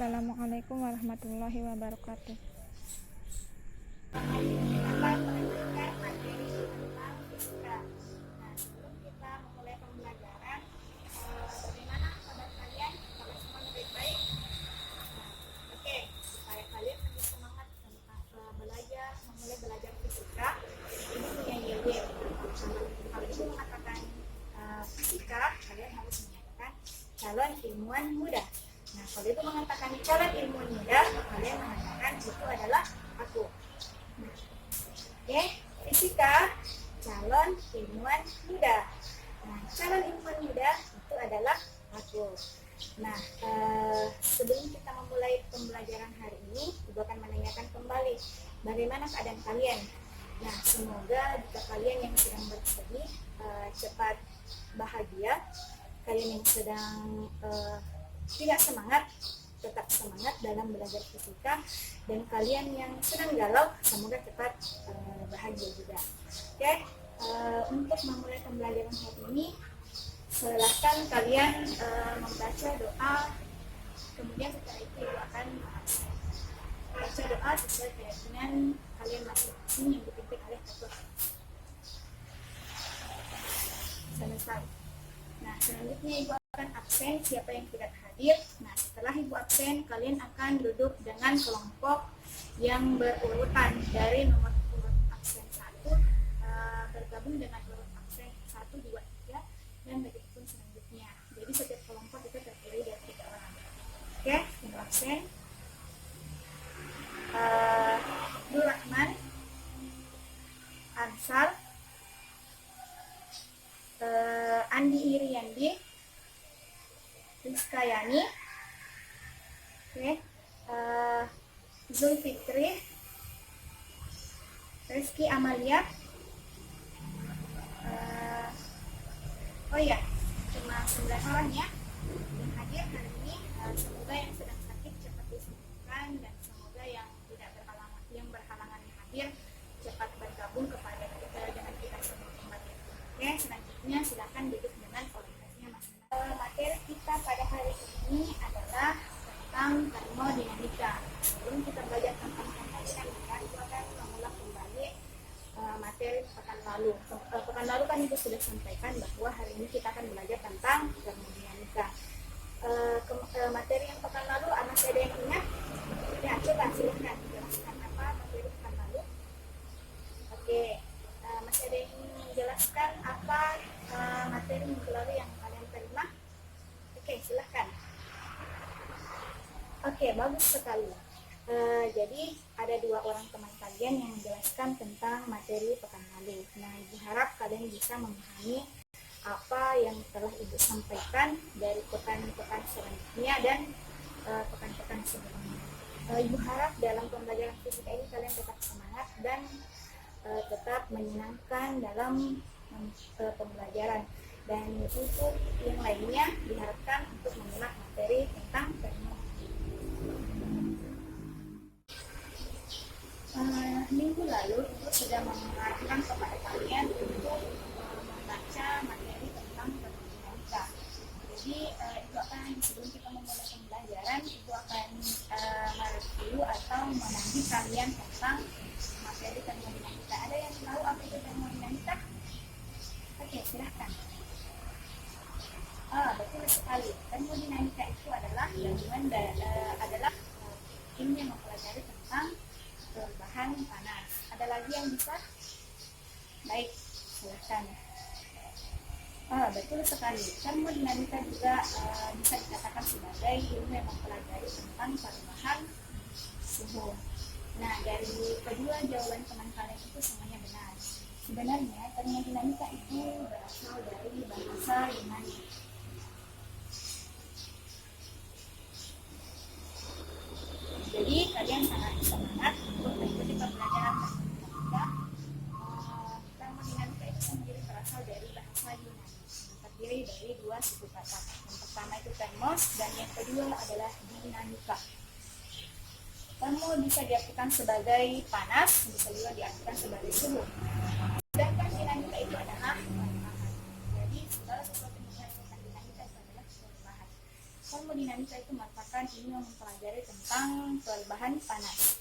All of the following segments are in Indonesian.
Assalamualaikum warahmatullahi wabarakatuh. Sebelum kita memulai pembelajaran, bagaimana kabar kalian? Apakah semua baik-baik? Oke, supaya kalian lebih semangat tentang memulai belajar fisika, ini punya yel-yel. Kalau ibu mengatakan fisika, kalian harus mengatakan calon ilmuwan muda. Nah, kalau ibu mengatakan calon ilmuwan muda, kalian mengatakan itu adalah aku. Oke, fisika calon ilmuwan muda. Nah, calon ilmuwan muda itu adalah aku. Nah, sebelum kita memulai pembelajaran hari ini, Ibu akan menanyakan kembali bagaimana keadaan kalian. Nah, semoga jika kalian yang sedang bersedih cepat bahagia, kalian yang sedang tidak semangat tetap semangat dalam belajar fisika, dan kalian yang sedang galau semoga cepat bahagia juga. Oke, untuk memulai pembelajaran hari ini, silakan kalian membaca doa. Kemudian setelah itu Ibu akan baca doa sesuai keyakinan kalian masing-masing yang dipimpin oleh Allah. Selesai. Nah, selanjutnya Ibu akan absen siapa yang tidak hadir. Nah, setelah Ibu absen, kalian akan duduk dengan kelompok yang berurutan dari nomor urut absen 1 bergabung dengan urut absen 1, 2, 3 dan begitu pun selanjutnya. Jadi setiap kelompok itu terdiri dari 3 orang. Oke, Ibu absen. Nur Rahman, Ansar, Andi Iriandi, Rizka Yani, Zulfikri, Rizky Amalia. Oh ya, cuma 9 orang ya yang hadir hari ini. Semoga yang sedang sakit cepat disembuhkan, dan semoga yang tidak berhalangan hadir cepat bergabung kepada kita dengan kita semua kembali. Oke, selanjutnya silakan duduk dengan orientasinya masing-masing. Materi kita pada hari ini adalah tentang termodinamika. Sebelum kita belajar tentang termodinamika, itu akan mengulang kembali materi pekan lalu. Pekan lalu kan Ibu sudah sampaikan bahwa hari ini kita akan belajar tentang termodinamika. Materi yang pekan lalu masih ada yang ingat? Ya, coba silahkan jelaskan apa materi pekan lalu. Oke, masih ada yang menjelaskan apa materi minggu lalu yang kalian terima? Oke, silahkan. Oke, bagus sekali. Jadi ada 2 orang teman kalian yang menjelaskan tentang materi pekan lalu. Nah, Ibu harap kalian bisa memahami apa yang telah Ibu sampaikan dari pekan-pekan selanjutnya dan pekan-pekan sebelumnya. Ibu harap dalam pembelajaran fisika ini kalian tetap semangat dan tetap menyenangkan dalam pembelajaran. Dan untuk yang lainnya diharapkan untuk menyimak materi tentang termodinamika. Minggu lalu Ibu sudah mengajarkan kepada kalian untuk membaca materi tentang termodinamika. Jadi Ibu akan, sebelum kita memulai pembelajaran, Ibu akan mereview atau menagih kalian tentang materi termodinamika. Ada yang tahu apa itu termodinamika? Oke, silahkan. Betul sekali. Termodinamika itu adalah ilmu yang mempelajari tentang perubahan panas. Ada lagi yang bisa? Baik, silakan. Betul sekali. Termodinamika juga bisa dikatakan sebagai ilmu yang mempelajari tentang perubahan suhu. Nah, dari kedua jawaban teman kalian itu semuanya benar. Sebenarnya termodinamika itu berasal dari bahasa Yunani. Jadi kalian sangat semangat untuk mengikuti pembelajaran termodinamika. Termodinamika itu sendiri berasal dari bahasa Yunani, terdiri dari 2 suku kata. Yang pertama itu termos, dan yang kedua adalah dinamika. Termo bisa diartikan sebagai panas, bisa juga diartikan sebagai suhu. Sedangkan dinamika itu adalah perubahan. Jadi segala sesuatu yang dinamika itu adalah perubahan. termodinamika itu merupakan ilmu yang mempelajari tentang perubahan panas.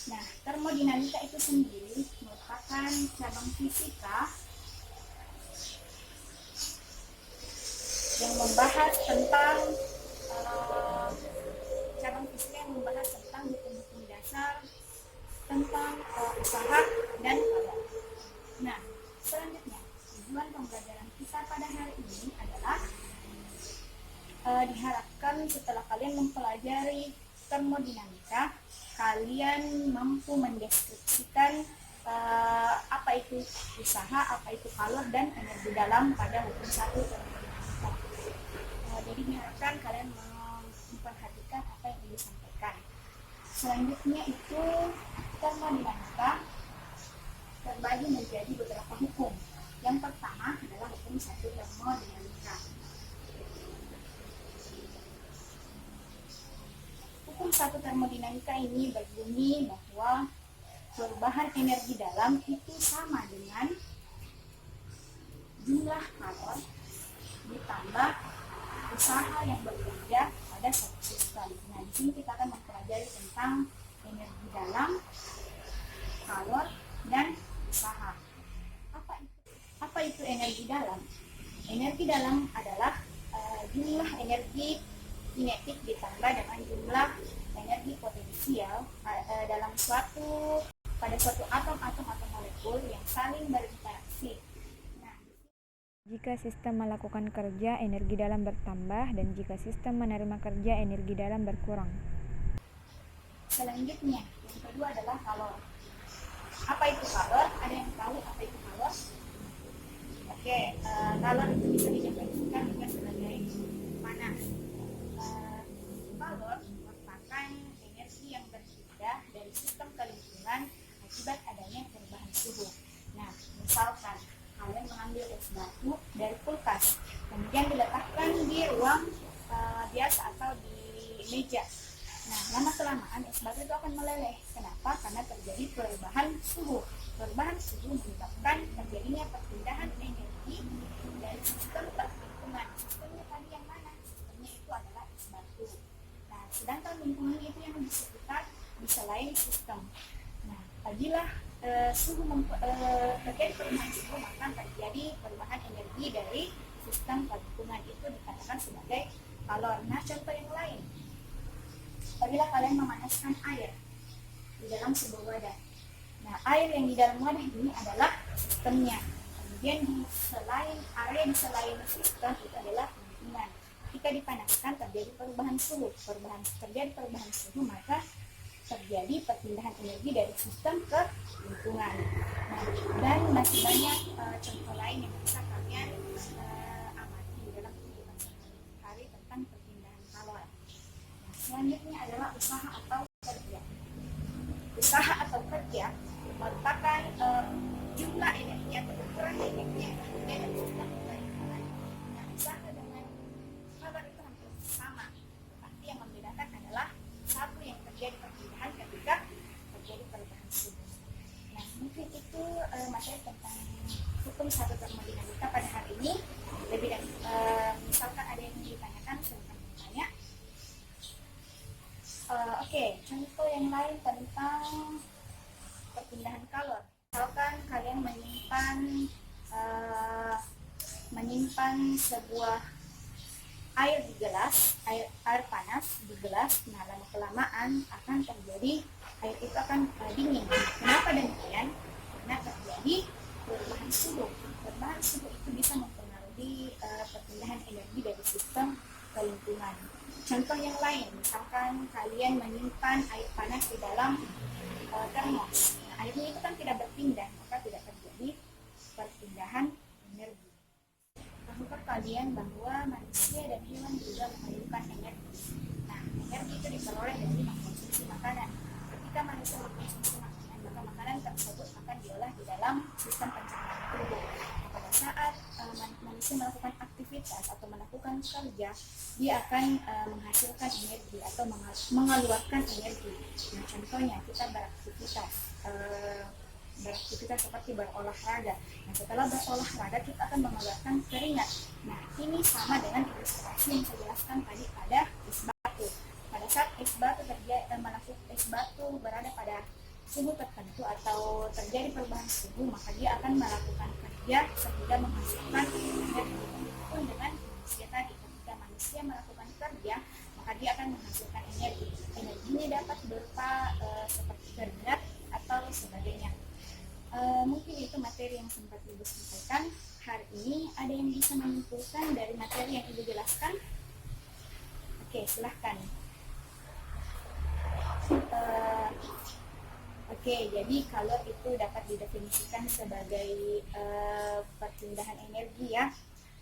Nah, termodinamika itu sendiri merupakan cabang fisika yang membahas tentang hukum-hukum dasar tentang usaha dan kawan. Nah, selanjutnya tujuan pembelajaran kita pada hari ini adalah diharapkan setelah kalian mempelajari termodinamika, kalian mampu mendeskripsikan apa itu usaha, apa itu kalor, dan energi dalam pada hukum satu termodinamika. Jadi diharapkan kalian memperhatikan apa yang disampaikan. Selanjutnya itu termodinamika terbagi menjadi beberapa hukum. Yang pertama adalah hukum satu termodinamika. Hukum satu termodinamika ini berbunyi bahwa perubahan energi dalam itu sama dengan jumlah kalor ditambah usaha yang berbeda pada satu sistem. Nah, di sini kita akan mempelajari tentang energi dalam, kalor, dan usaha. Apa itu energi dalam? Energi dalam adalah jumlah energi kinetik ditambah dengan jumlah energi potensial pada suatu atom-atom atau molekul yang saling berinteraksi. Jika sistem melakukan kerja, energi dalam bertambah, dan jika sistem menerima kerja, energi dalam berkurang. Selanjutnya, yang kedua adalah kalor. Apa itu kalor? Ada yang tahu apa itu kalor? Oke, kalor itu bisa didefinisikan juga sebagai panas. Kalor merupakan energi yang berpindah dari sistem ke lingkungan akibat adanya perubahan suhu. Nah, misalkan kalian mengambil es batu dari kulkas, kemudian diletakkan di ruang biasa atau di meja. Nah, lama-kelamaan es batu itu akan meleleh. Kenapa? Karena terjadi perubahan suhu. Perubahan suhu menyebabkan terjadinya perpindahan energi dari sistem ke lingkungan. Sistemnya tadi yang mana? Sistemnya itu adalah es batu. Nah, sedangkan lingkungan itu yang di sekitar di selain sistem. Nah, apabila terjadi perubahan suhu, maka terjadi perubahan energi dari sistem ke lingkungan, itu dikatakan sebagai kalor. Nah, contoh yang lain, apabila kalian memanaskan air di dalam sebuah wadah. Nah, air yang di dalam wadah ini adalah sistemnya. Kemudian di selain sistem itu adalah lingkungan. Jika dipanaskan terjadi perubahan suhu. Terjadi perubahan suhu, maka terjadi perpindahan energi dari sistem ke lingkungan. Nah, dan masih banyak contoh lain yang bisa kalian amati dalam kehidupan sehari-hari tentang perpindahan kalor. Nah, selanjutnya adalah usaha atau kerja. Usaha atau kerja merupakan jumlah energi atau ukuran energi yang berbeda dari sistem ke lingkungan. Nah, usaha dengan kalor itu hampir sama, tapi yang membedakan adalah satu yang terjadi perpindahan ketika terjadi perubahan suhu. Nah, mungkin itu materi tentang hukum satu termodinamika pada hari ini. Lebih dari misalkan ada yang ditanyakan, silakan bertanya. Oke, contoh yang lain tentang perpindahan kalor. Misalkan kalian menyimpan sebuah air di gelas, air panas di gelas. Nah, lama-kelamaan akan terjadi, air itu akan dingin. Kenapa demikian? Karena terjadi perubahan suhu. Perubahan suhu itu bisa mempengaruhi perpindahan energi dari sistem ke lingkungan. Contoh yang lain, misalkan kalian menyimpan air panas di dalam termos. Nah, airnya itu kan tidak berpindah, maka tidak terjadi perpindahan energi. Tahukah kalian bahwa manusia dan hewan juga memerlukan energi? Nah, energi itu diperoleh dari mengkonsumsi makanan. Ketika manusia mengkonsumsi makanan, maka makanan tersebut akan diolah di dalam sistem pencernaan tubuh. Pada saat manusia melakukan aktivitas atau melakukan kerja, dia akan menghasilkan energi atau mengeluarkan energi. Nah, contohnya kita beraktivitas, beraktivitas seperti berolahraga. Nah, setelah berolahraga kita akan mengeluarkan keringat. Nah, ini sama dengan ilustrasi yang saya jelaskan tadi pada es batu. Pada saat es batu es batu berada pada suhu tertentu atau terjadi perubahan suhu, maka dia akan melakukan kerja sehingga menghasilkan energi. Pun dengan manusia tadi, ketika manusia melakukan kerja, maka dia akan menghasilkan energi. Energinya dapat berupa seperti keringat atau sebagainya. Mungkin itu materi yang sempat Ibu sampaikan hari ini. Ada yang bisa menyimpulkan dari materi yang Ibu jelaskan? Oke, silahkan. Oke, jadi kalor itu dapat didefinisikan sebagai perpindahan energi ya,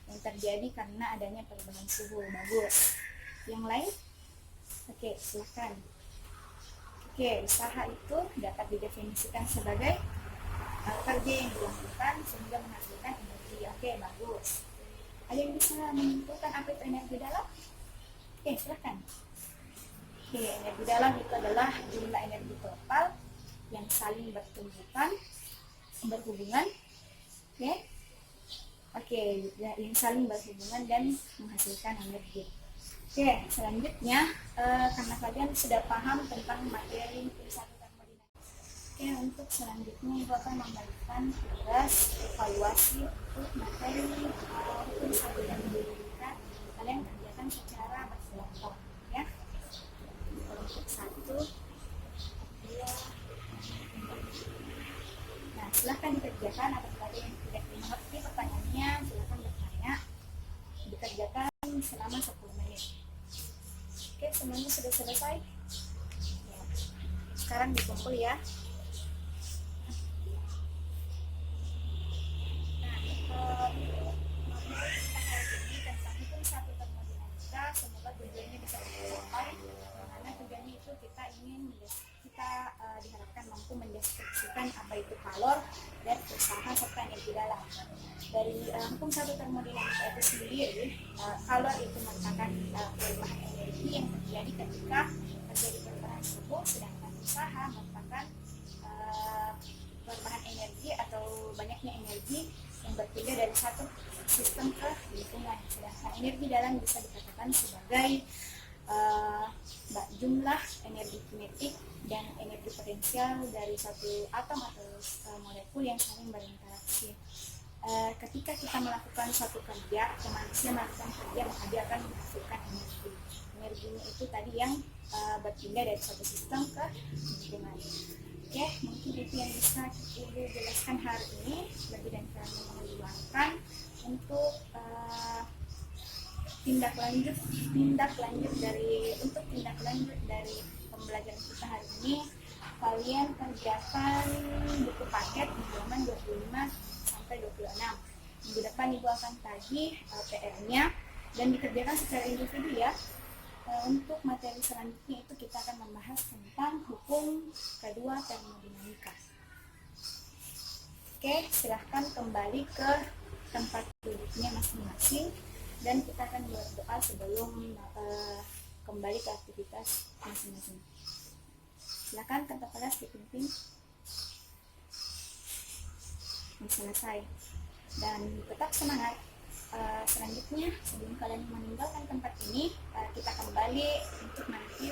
yang terjadi karena adanya perubahan suhu. Bagus. Yang lain? Oke, silahkan. Oke, usaha itu dapat didefinisikan sebagai kerja yang dilakukan sehingga menghasilkan energi. Oke, bagus. Ada yang bisa menentukan apa itu energi dalam? Oke, silahkan. Oke, energi dalam itu adalah jumlah energi total yang saling berhubungan. Oke, yang saling berhubungan dan menghasilkan energi. Oke, selanjutnya karena kalian sudah paham tentang materi hukum satu termodinamika. Oke, untuk selanjutnya Ibu akan memberikan tugas evaluasi untuk materi hukum satu termodinamika. Kalian kerjakan secara berkelompok ya. Kelompok 1, 2. Nah, silahkan dikerjakan. Apabila ada yang tidak mengerti pertanyaannya, silahkan bertanya. Dikerjakan selama 10 menit. Oke, semuanya sudah selesai? Ya. Sekarang dikumpul ya. Nah, materi kita hari ini tentang hukum satu termodinamika, semoga tujuannya bisa tercapai. Karena tujuannya itu kita diharapkan mampu mendeskripsikan apa itu kalor dan usaha serta energi dalam. Dari hukum satu termodinamika itu sendiri, kalor itu merupakan perubahan energi yang terjadi ketika terjadi perubahan suhu, sedangkan usaha merupakan perubahan energi atau banyaknya energi yang berpindah dari satu sistem ke lingkungan. Sedangkan energi dalam bisa dikatakan sebagai jumlah energi kinetik dan energi potensial dari satu atom atau molekul yang saling berinteraksi. Ketika kita melakukan suatu kerja, manusia melakukan kerja, maka dia akan menghasilkan energi. Energinya itu tadi yang berpindah dari satu sistem ke lingkungan. Oke, mungkin itu yang bisa Ibu jelaskan hari ini. Lebih dan kurang mohon dimaafkan. Untuk tindak lanjut dari pembelajaran kita hari ini, kalian kerjakan buku paket di halaman 25 sampai 26. Minggu depan Ibu akan tagih PR-nya dan dikerjakan secara individu ya. Untuk materi selanjutnya itu kita akan membahas tentang hukum kedua termodinamika. Oke, silahkan kembali ke tempat duduknya masing-masing dan kita akan berdoa sebelum kembali ke aktivitas masing-masing. Silakan kata kelas dipimpin. Selesai. Dan tetap semangat. Selanjutnya sebelum kalian meninggalkan tempat ini, kita kembali untuk nanti